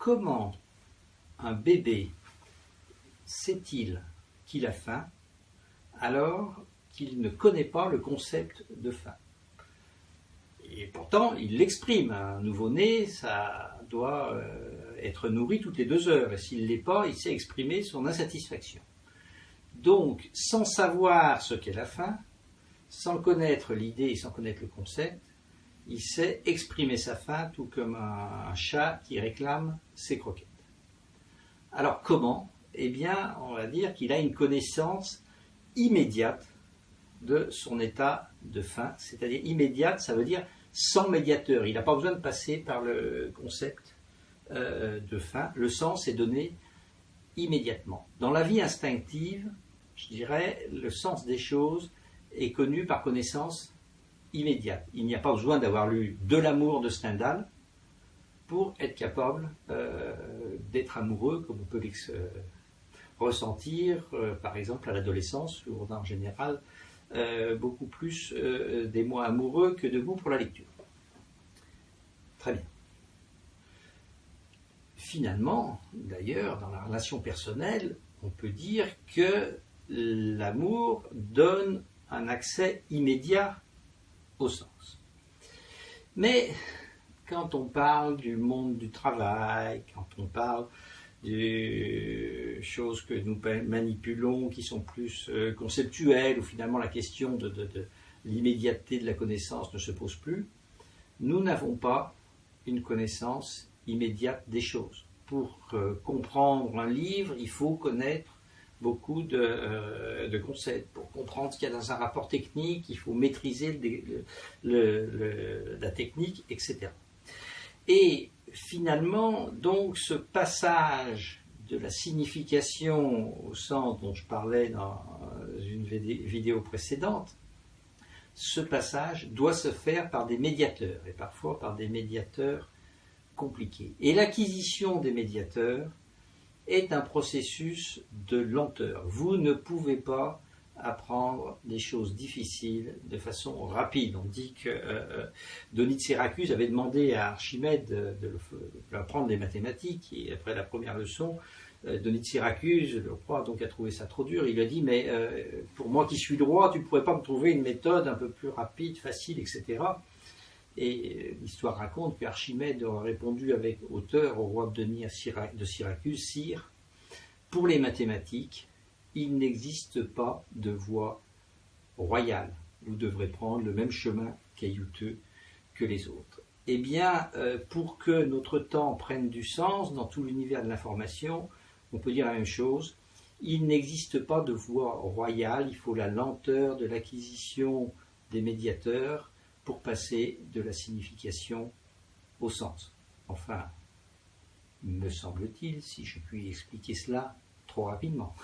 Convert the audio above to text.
comment un bébé sait-il qu'il a faim alors qu'il ne connaît pas le concept de faim? Et pourtant, il l'exprime. Un nouveau-né, ça doit être nourri toutes les 2 heures. Et s'il ne l'est pas, il sait exprimer son insatisfaction. Donc, sans savoir ce qu'est la faim, sans connaître l'idée et sans connaître le concept, il sait exprimer sa faim tout comme un chat qui réclame ses croquettes. Alors comment? Eh bien, on va dire qu'il a une connaissance immédiate de son état de faim, c'est-à-dire immédiate, ça veut dire sans médiateur. Il n'a pas besoin de passer par le concept de faim. Le sens est donné immédiatement. Dans la vie instinctive, je dirais, le sens des choses est connu par connaissance immédiate. Il n'y a pas besoin d'avoir lu De l'amour de Stendhal pour être capable d'être amoureux, comme on peut ressentir, par exemple, à l'adolescence, où on a en général beaucoup plus d'émoi amoureux que de goût pour la lecture. Très bien. Finalement, d'ailleurs, dans la relation personnelle, on peut dire que l'amour donne un accès immédiat au sens. Mais quand on parle du monde du travail, quand on parle des choses que nous manipulons qui sont plus conceptuelles, où finalement la question de l'immédiateté de la connaissance ne se pose plus, nous n'avons pas une connaissance immédiate des choses. Pour comprendre un livre, il faut connaître beaucoup de concepts. Pour comprendre ce qu'il y a dans un rapport technique, il faut maîtriser la technique, etc. Et finalement, donc, ce passage de la signification au sens dont je parlais dans une vidéo précédente, ce passage doit se faire par des médiateurs, et parfois par des médiateurs compliqués. Et l'acquisition des médiateurs est un processus de lenteur. Vous ne pouvez pas apprendre des choses difficiles de façon rapide. On dit que Denis de Syracuse avait demandé à Archimède de apprendre les mathématiques, et après la première leçon, Denis de Syracuse, le roi, donc, a trouvé ça trop dur. Il lui a dit, mais pour moi qui suis le roi, tu ne pourrais pas me trouver une méthode un peu plus rapide, facile, etc. Et l'histoire raconte qu'Archimède a répondu avec hauteur au roi Denis de Syracuse, Sire, pour les mathématiques, il n'existe pas de voie royale. Vous devrez prendre le même chemin caillouteux que les autres. Eh bien, pour que notre temps prenne du sens dans tout l'univers de l'information, on peut dire la même chose. Il n'existe pas de voie royale, il faut la lenteur de l'acquisition des médiateurs pour passer de la signification au sens. Enfin, me semble-t-il, si je puis expliquer cela trop rapidement.